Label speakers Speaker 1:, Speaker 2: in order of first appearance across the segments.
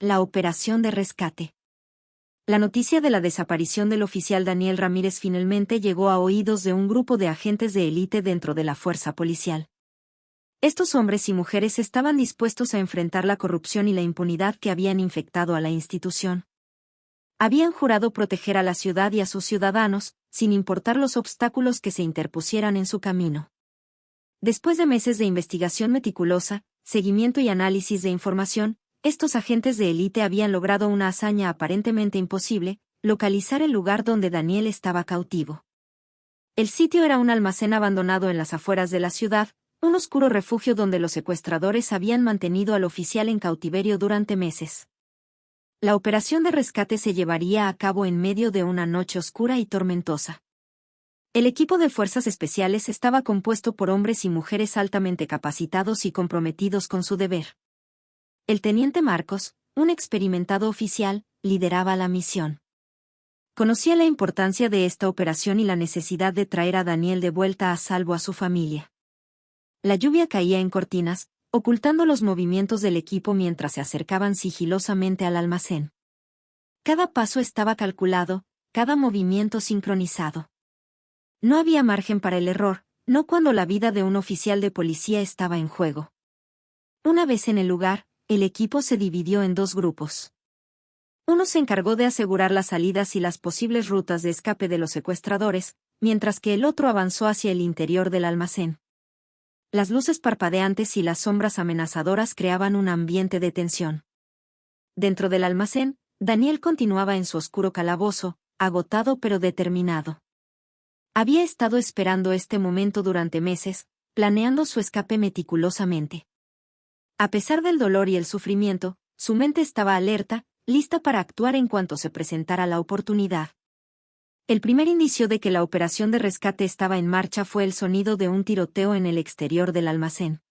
Speaker 1: La operación de rescate. La noticia de la desaparición del oficial Daniel Ramírez finalmente llegó a oídos de un grupo de agentes de élite dentro de la fuerza policial. Estos hombres y mujeres estaban dispuestos a enfrentar la corrupción y la impunidad que habían infectado a la institución. Habían jurado proteger a la ciudad y a sus ciudadanos, sin importar los obstáculos que se interpusieran en su camino. Después de meses de investigación meticulosa, seguimiento y análisis de información, estos agentes de élite habían logrado una hazaña aparentemente imposible: localizar el lugar donde Daniel estaba cautivo. El sitio era un almacén abandonado en las afueras de la ciudad, un oscuro refugio donde los secuestradores habían mantenido al oficial en cautiverio durante meses. La operación de rescate se llevaría a cabo en medio de una noche oscura y tormentosa. El equipo de fuerzas especiales estaba compuesto por hombres y mujeres altamente capacitados y comprometidos con su deber. El teniente Marcos, un experimentado oficial, lideraba la misión. Conocía la importancia de esta operación y la necesidad de traer a Daniel de vuelta a salvo a su familia. La lluvia caía en cortinas, ocultando los movimientos del equipo mientras se acercaban sigilosamente al almacén. Cada paso estaba calculado, cada movimiento sincronizado. No había margen para el error, no cuando la vida de un oficial de policía estaba en juego. Una vez en el lugar, el equipo se dividió en dos grupos. Uno se encargó de asegurar las salidas y las posibles rutas de escape de los secuestradores, mientras que el otro avanzó hacia el interior del almacén. Las luces parpadeantes y las sombras amenazadoras creaban un ambiente de tensión. Dentro del almacén, Daniel continuaba en su oscuro calabozo, agotado pero determinado. Había estado esperando este momento durante meses, planeando su escape meticulosamente. A pesar del dolor y el sufrimiento, su mente estaba alerta, lista para actuar en cuanto se presentara la oportunidad. El primer indicio de que la operación de rescate estaba en marcha fue el sonido de un tiroteo en el exterior del almacén.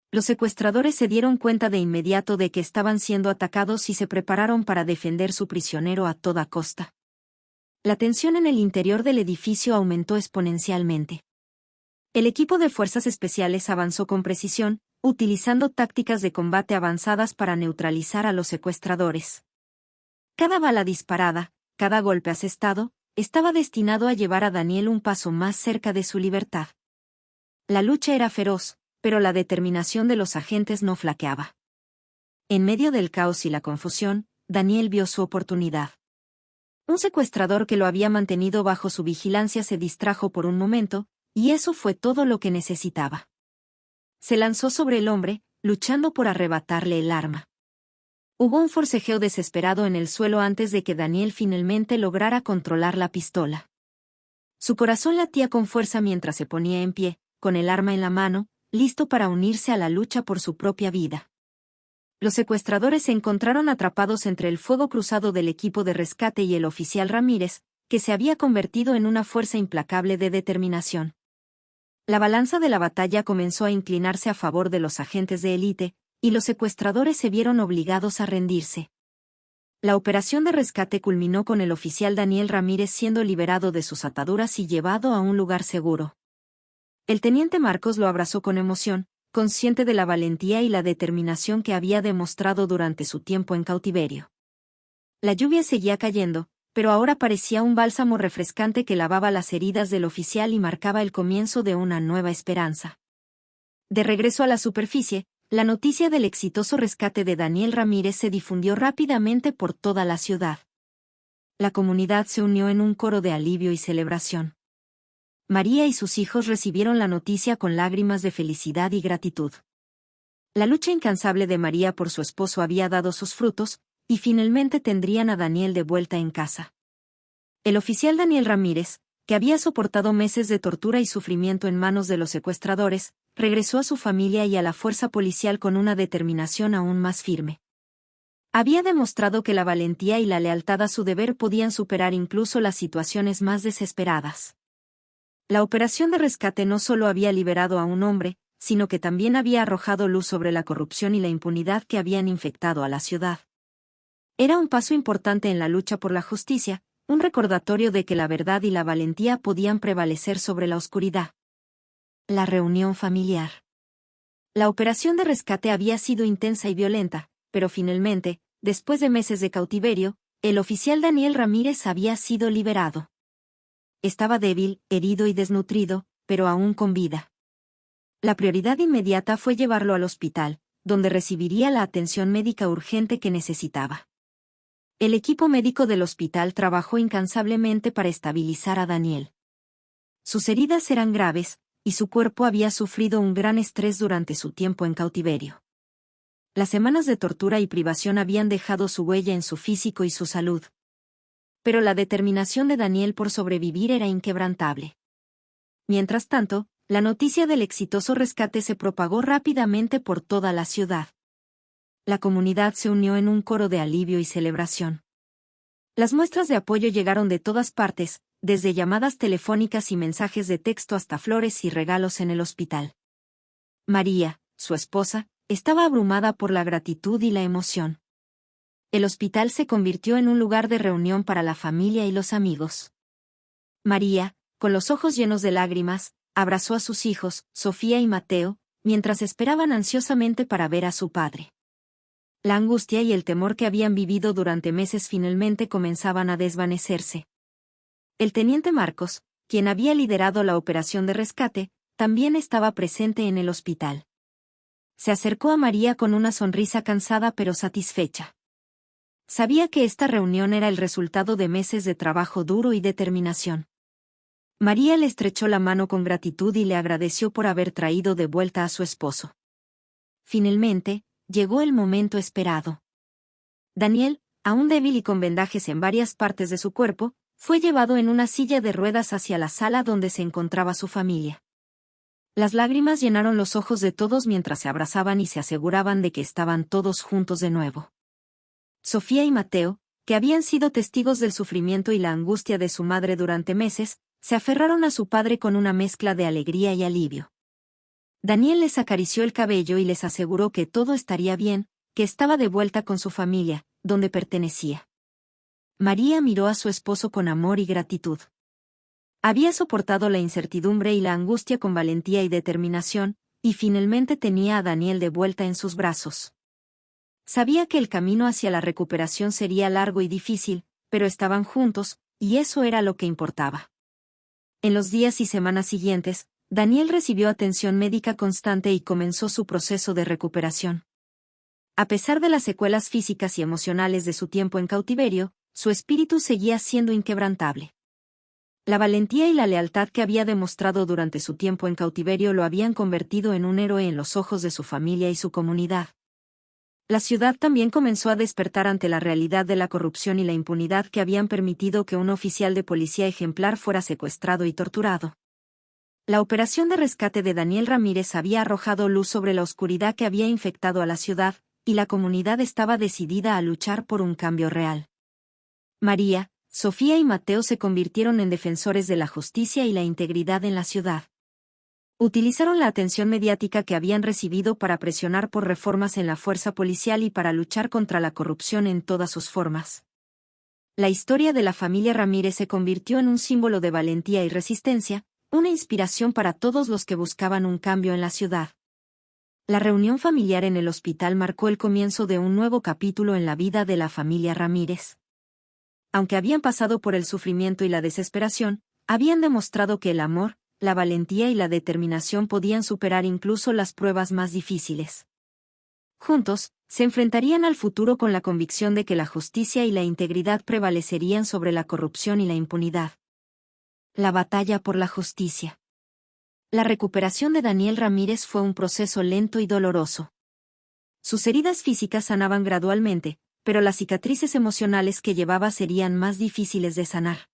Speaker 1: Los secuestradores se dieron cuenta de inmediato de que estaban siendo atacados y se prepararon para defender su prisionero a toda costa. La tensión en el interior del edificio aumentó exponencialmente. El equipo de fuerzas especiales avanzó con precisión, utilizando tácticas de combate avanzadas para neutralizar a los secuestradores. Cada bala disparada, cada golpe asestado, estaba destinado a llevar a Daniel un paso más cerca de su libertad. La lucha era feroz, pero la determinación de los agentes no flaqueaba. En medio del caos y la confusión, Daniel vio su oportunidad. Un secuestrador que lo había mantenido bajo su vigilancia se distrajo por un momento, y eso fue todo lo que necesitaba. Se lanzó sobre el hombre, luchando por arrebatarle el arma. Hubo un forcejeo desesperado en el suelo antes de que Daniel finalmente lograra controlar la pistola. Su corazón latía con fuerza mientras se ponía en pie, con el arma en la mano, listo para unirse a la lucha por su propia vida. Los secuestradores se encontraron atrapados entre el fuego cruzado del equipo de rescate y el oficial Ramírez, que se había convertido en una fuerza implacable de determinación. La balanza de la batalla comenzó a inclinarse a favor de los agentes de élite, y los secuestradores se vieron obligados a rendirse. La operación de rescate culminó con el oficial Daniel Ramírez siendo liberado de sus ataduras y llevado a un lugar seguro. El teniente Marcos lo abrazó con emoción, consciente de la valentía y la determinación que había demostrado durante su tiempo en cautiverio. La lluvia seguía cayendo, pero ahora parecía un bálsamo refrescante que lavaba las heridas del oficial y marcaba el comienzo de una nueva esperanza. De regreso a la superficie, la noticia del exitoso rescate de Daniel Ramírez se difundió rápidamente por toda la ciudad. La comunidad se unió en un coro de alivio y celebración. María y sus hijos recibieron la noticia con lágrimas de felicidad y gratitud. La lucha incansable de María por su esposo había dado sus frutos, y finalmente tendrían a Daniel de vuelta en casa. El oficial Daniel Ramírez, que había soportado meses de tortura y sufrimiento en manos de los secuestradores, regresó a su familia y a la fuerza policial con una determinación aún más firme. Había demostrado que la valentía y la lealtad a su deber podían superar incluso las situaciones más desesperadas. La operación de rescate no solo había liberado a un hombre, sino que también había arrojado luz sobre la corrupción y la impunidad que habían infectado a la ciudad. Era un paso importante en la lucha por la justicia, un recordatorio de que la verdad y la valentía podían prevalecer sobre la oscuridad. La reunión familiar. La operación de rescate había sido intensa y violenta, pero finalmente, después de meses de cautiverio, el oficial Daniel Ramírez había sido liberado. Estaba débil, herido y desnutrido, pero aún con vida. La prioridad inmediata fue llevarlo al hospital, donde recibiría la atención médica urgente que necesitaba. El equipo médico del hospital trabajó incansablemente para estabilizar a Daniel. Sus heridas eran graves, y su cuerpo había sufrido un gran estrés durante su tiempo en cautiverio. Las semanas de tortura y privación habían dejado su huella en su físico y su salud. Pero la determinación de Daniel por sobrevivir era inquebrantable. Mientras tanto, la noticia del exitoso rescate se propagó rápidamente por toda la ciudad. La comunidad se unió en un coro de alivio y celebración. Las muestras de apoyo llegaron de todas partes, desde llamadas telefónicas y mensajes de texto hasta flores y regalos en el hospital. María, su esposa, estaba abrumada por la gratitud y la emoción. El hospital se convirtió en un lugar de reunión para la familia y los amigos. María, con los ojos llenos de lágrimas, abrazó a sus hijos, Sofía y Mateo, mientras esperaban ansiosamente para ver a su padre. La angustia y el temor que habían vivido durante meses finalmente comenzaban a desvanecerse. El teniente Marcos, quien había liderado la operación de rescate, también estaba presente en el hospital. Se acercó a María con una sonrisa cansada pero satisfecha. Sabía que esta reunión era el resultado de meses de trabajo duro y determinación. María le estrechó la mano con gratitud y le agradeció por haber traído de vuelta a su esposo. Finalmente, llegó el momento esperado. Daniel, aún débil y con vendajes en varias partes de su cuerpo, fue llevado en una silla de ruedas hacia la sala donde se encontraba su familia. Las lágrimas llenaron los ojos de todos mientras se abrazaban y se aseguraban de que estaban todos juntos de nuevo. Sofía y Mateo, que habían sido testigos del sufrimiento y la angustia de su madre durante meses, se aferraron a su padre con una mezcla de alegría y alivio. Daniel les acarició el cabello y les aseguró que todo estaría bien, que estaba de vuelta con su familia, donde pertenecía. María miró a su esposo con amor y gratitud. Había soportado la incertidumbre y la angustia con valentía y determinación, y finalmente tenía a Daniel de vuelta en sus brazos. Sabía que el camino hacia la recuperación sería largo y difícil, pero estaban juntos, y eso era lo que importaba. En los días y semanas siguientes, Daniel recibió atención médica constante y comenzó su proceso de recuperación. A pesar de las secuelas físicas y emocionales de su tiempo en cautiverio, su espíritu seguía siendo inquebrantable. La valentía y la lealtad que había demostrado durante su tiempo en cautiverio lo habían convertido en un héroe en los ojos de su familia y su comunidad. La ciudad también comenzó a despertar ante la realidad de la corrupción y la impunidad que habían permitido que un oficial de policía ejemplar fuera secuestrado y torturado. La operación de rescate de Daniel Ramírez había arrojado luz sobre la oscuridad que había infectado a la ciudad, y la comunidad estaba decidida a luchar por un cambio real. María, Sofía y Mateo se convirtieron en defensores de la justicia y la integridad en la ciudad. Utilizaron la atención mediática que habían recibido para presionar por reformas en la fuerza policial y para luchar contra la corrupción en todas sus formas. La historia de la familia Ramírez se convirtió en un símbolo de valentía y resistencia, una inspiración para todos los que buscaban un cambio en la ciudad. La reunión familiar en el hospital marcó el comienzo de un nuevo capítulo en la vida de la familia Ramírez. Aunque habían pasado por el sufrimiento y la desesperación, habían demostrado que el amor, la valentía y la determinación podían superar incluso las pruebas más difíciles. Juntos, se enfrentarían al futuro con la convicción de que la justicia y la integridad prevalecerían sobre la corrupción y la impunidad. La batalla por la justicia. La recuperación de Daniel Ramírez fue un proceso lento y doloroso. Sus heridas físicas sanaban gradualmente, pero las cicatrices emocionales que llevaba serían más difíciles de sanar.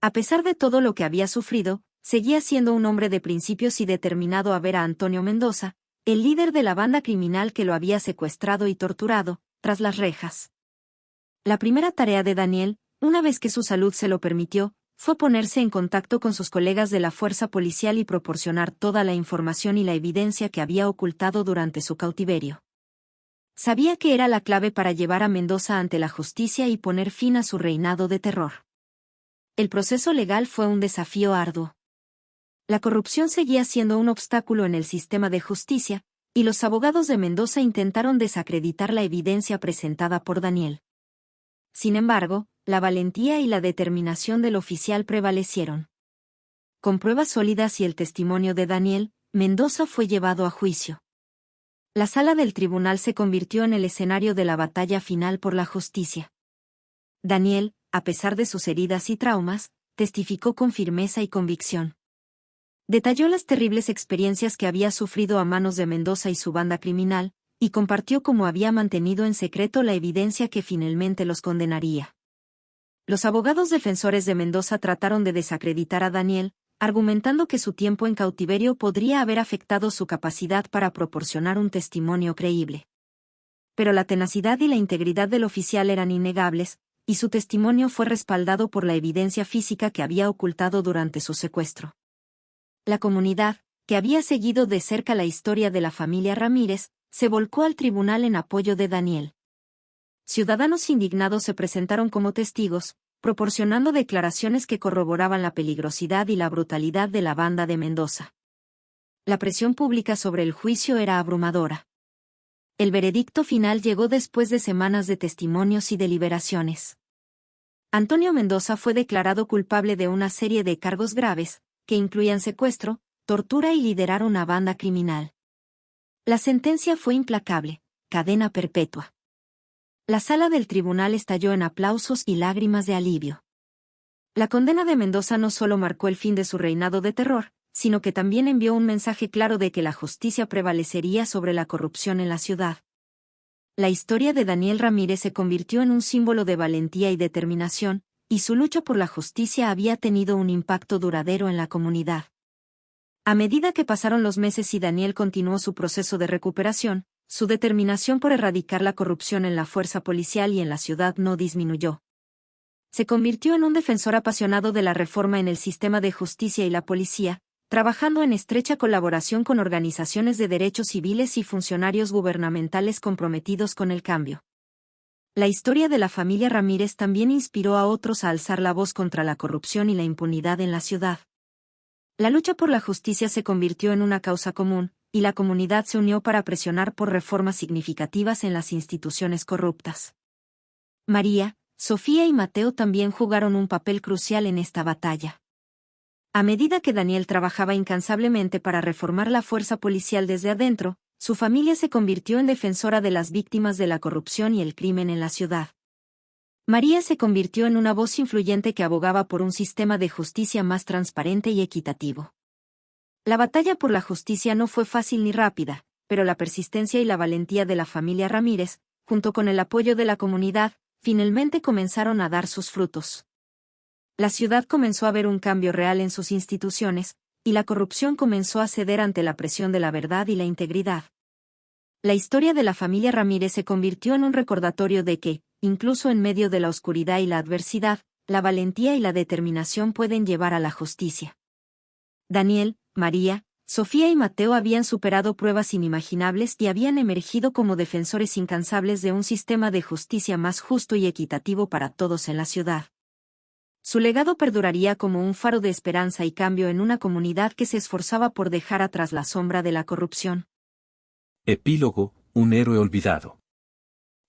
Speaker 1: A pesar de todo lo que había sufrido, seguía siendo un hombre de principios y determinado a ver a Antonio Mendoza, el líder de la banda criminal que lo había secuestrado y torturado, tras las rejas. La primera tarea de Daniel, una vez que su salud se lo permitió, fue ponerse en contacto con sus colegas de la fuerza policial y proporcionar toda la información y la evidencia que había ocultado durante su cautiverio. Sabía que era la clave para llevar a Mendoza ante la justicia y poner fin a su reinado de terror. El proceso legal fue un desafío arduo. La corrupción seguía siendo un obstáculo en el sistema de justicia, y los abogados de Mendoza intentaron desacreditar la evidencia presentada por Daniel. Sin embargo, la valentía y la determinación del oficial prevalecieron. Con pruebas sólidas y el testimonio de Daniel, Mendoza fue llevado a juicio. La sala del tribunal se convirtió en el escenario de la batalla final por la justicia. Daniel, a pesar de sus heridas y traumas, testificó con firmeza y convicción. Detalló las terribles experiencias que había sufrido a manos de Mendoza y su banda criminal, y compartió cómo había mantenido en secreto la evidencia que finalmente los condenaría. Los abogados defensores de Mendoza trataron de desacreditar a Daniel, argumentando que su tiempo en cautiverio podría haber afectado su capacidad para proporcionar un testimonio creíble. Pero la tenacidad y la integridad del oficial eran innegables, y su testimonio fue respaldado por la evidencia física que había ocultado durante su secuestro. La comunidad, que había seguido de cerca la historia de la familia Ramírez, se volcó al tribunal en apoyo de Daniel. Ciudadanos indignados se presentaron como testigos, proporcionando declaraciones que corroboraban la peligrosidad y la brutalidad de la banda de Mendoza. La presión pública sobre el juicio era abrumadora. El veredicto final llegó después de semanas de testimonios y deliberaciones. Antonio Mendoza fue declarado culpable de una serie de cargos graves, que incluían secuestro, tortura y liderar una banda criminal. La sentencia fue implacable: cadena perpetua. La sala del tribunal estalló en aplausos y lágrimas de alivio. La condena de Mendoza no solo marcó el fin de su reinado de terror, sino que también envió un mensaje claro de que la justicia prevalecería sobre la corrupción en la ciudad. La historia de Daniel Ramírez se convirtió en un símbolo de valentía y determinación, y su lucha por la justicia había tenido un impacto duradero en la comunidad. A medida que pasaron los meses y Daniel continuó su proceso de recuperación, su determinación por erradicar la corrupción en la fuerza policial y en la ciudad no disminuyó. Se convirtió en un defensor apasionado de la reforma en el sistema de justicia y la policía, trabajando en estrecha colaboración con organizaciones de derechos civiles y funcionarios gubernamentales comprometidos con el cambio. La historia de la familia Ramírez también inspiró a otros a alzar la voz contra la corrupción y la impunidad en la ciudad. La lucha por la justicia se convirtió en una causa común, y la comunidad se unió para presionar por reformas significativas en las instituciones corruptas. María, Sofía y Mateo también jugaron un papel crucial en esta batalla. A medida que Daniel trabajaba incansablemente para reformar la fuerza policial desde adentro, su familia se convirtió en defensora de las víctimas de la corrupción y el crimen en la ciudad. María se convirtió en una voz influyente que abogaba por un sistema de justicia más transparente y equitativo. La batalla por la justicia no fue fácil ni rápida, pero la persistencia y la valentía de la familia Ramírez, junto con el apoyo de la comunidad, finalmente comenzaron a dar sus frutos. La ciudad comenzó a ver un cambio real en sus instituciones, y la corrupción comenzó a ceder ante la presión de la verdad y la integridad. La historia de la familia Ramírez se convirtió en un recordatorio de que, incluso en medio de la oscuridad y la adversidad, la valentía y la determinación pueden llevar a la justicia. Daniel, María, Sofía y Mateo habían superado pruebas inimaginables y habían emergido como defensores incansables de un sistema de justicia más justo y equitativo para todos en la ciudad. Su legado perduraría como un faro de esperanza y cambio en una comunidad que se esforzaba por dejar atrás la sombra de la corrupción.
Speaker 2: Epílogo: un héroe olvidado.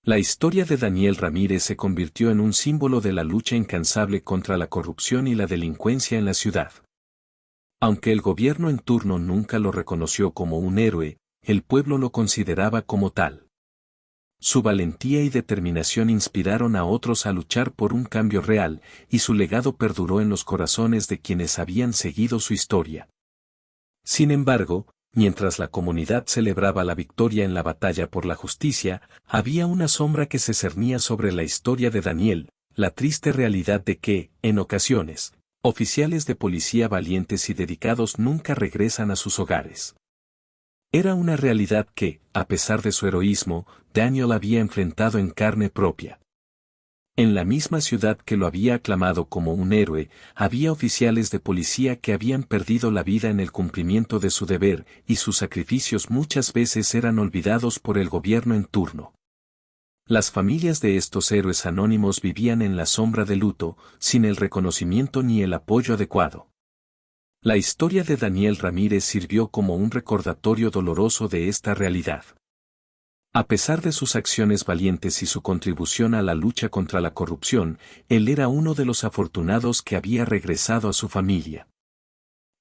Speaker 2: La historia de Daniel Ramírez se convirtió en un símbolo de la lucha incansable contra la corrupción y la delincuencia en la ciudad. Aunque el gobierno en turno nunca lo reconoció como un héroe, el pueblo lo consideraba como tal. Su valentía y determinación inspiraron a otros a luchar por un cambio real, y su legado perduró en los corazones de quienes habían seguido su historia. Sin embargo, mientras la comunidad celebraba la victoria en la batalla por la justicia, había una sombra que se cernía sobre la historia de Daniel, la triste realidad de que, en ocasiones, oficiales de policía valientes y dedicados nunca regresan a sus hogares. Era una realidad que, a pesar de su heroísmo, Daniel había enfrentado en carne propia. En la misma ciudad que lo había aclamado como un héroe, había oficiales de policía que habían perdido la vida en el cumplimiento de su deber, y sus sacrificios muchas veces eran olvidados por el gobierno en turno. Las familias de estos héroes anónimos vivían en la sombra del luto, sin el reconocimiento ni el apoyo adecuado. La historia de Daniel Ramírez sirvió como un recordatorio doloroso de esta realidad. A pesar de sus acciones valientes y su contribución a la lucha contra la corrupción, él era uno de los afortunados que había regresado a su familia.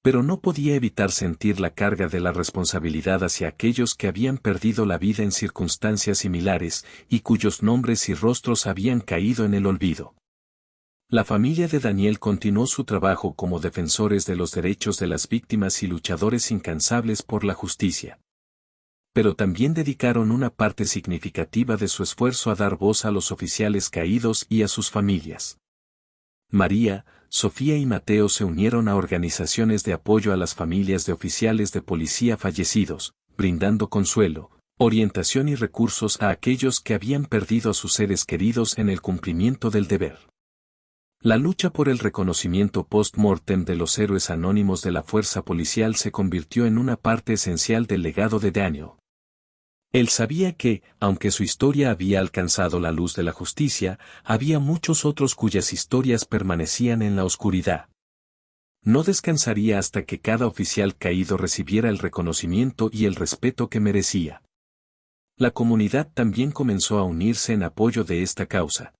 Speaker 2: Pero no podía evitar sentir la carga de la responsabilidad hacia aquellos que habían perdido la vida en circunstancias similares y cuyos nombres y rostros habían caído en el olvido. La familia de Daniel continuó su trabajo como defensores de los derechos de las víctimas y luchadores incansables por la justicia. Pero también dedicaron una parte significativa de su esfuerzo a dar voz a los oficiales caídos y a sus familias. María, Sofía y Mateo se unieron a organizaciones de apoyo a las familias de oficiales de policía fallecidos, brindando consuelo, orientación y recursos a aquellos que habían perdido a sus seres queridos en el cumplimiento del deber. La lucha por el reconocimiento post-mortem de los héroes anónimos de la fuerza policial se convirtió en una parte esencial del legado de Daniel. Él sabía que, aunque su historia había alcanzado la luz de la justicia, había muchos otros cuyas historias permanecían en la oscuridad. No descansaría hasta que cada oficial caído recibiera el reconocimiento y el respeto que merecía. La comunidad también comenzó a unirse en apoyo de esta causa.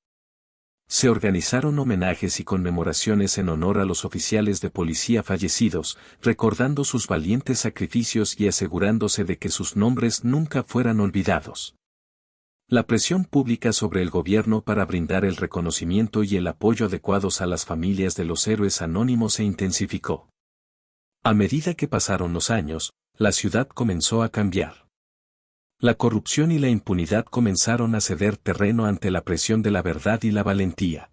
Speaker 2: Se organizaron homenajes y conmemoraciones en honor a los oficiales de policía fallecidos, recordando sus valientes sacrificios y asegurándose de que sus nombres nunca fueran olvidados. La presión pública sobre el gobierno para brindar el reconocimiento y el apoyo adecuados a las familias de los héroes anónimos se intensificó. A medida que pasaron los años, la ciudad comenzó a cambiar. La corrupción y la impunidad comenzaron a ceder terreno ante la presión de la verdad y la valentía.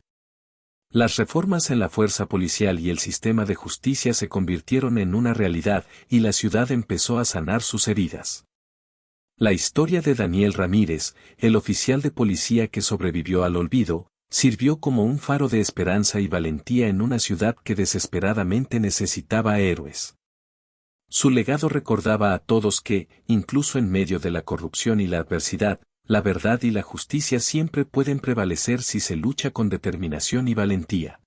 Speaker 2: Las reformas en la fuerza policial y el sistema de justicia se convirtieron en una realidad y la ciudad empezó a sanar sus heridas. La historia de Daniel Ramírez, el oficial de policía que sobrevivió al olvido, sirvió como un faro de esperanza y valentía en una ciudad que desesperadamente necesitaba héroes. Su legado recordaba a todos que, incluso en medio de la corrupción y la adversidad, la verdad y la justicia siempre pueden prevalecer si se lucha con determinación y valentía.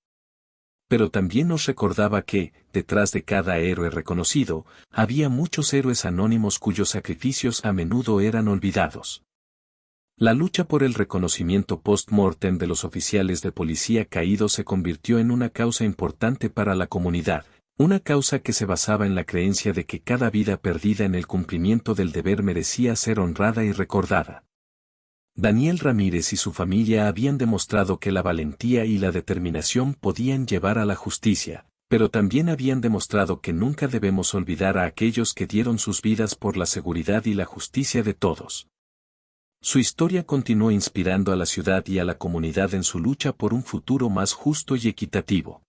Speaker 2: Pero también nos recordaba que, detrás de cada héroe reconocido, había muchos héroes anónimos cuyos sacrificios a menudo eran olvidados. La lucha por el reconocimiento post-mortem de los oficiales de policía caídos se convirtió en una causa importante para la comunidad. Una causa que se basaba en la creencia de que cada vida perdida en el cumplimiento del deber merecía ser honrada y recordada. Daniel Ramírez y su familia habían demostrado que la valentía y la determinación podían llevar a la justicia, pero también habían demostrado que nunca debemos olvidar a aquellos que dieron sus vidas por la seguridad y la justicia de todos. Su historia continuó inspirando a la ciudad y a la comunidad en su lucha por un futuro más justo y equitativo.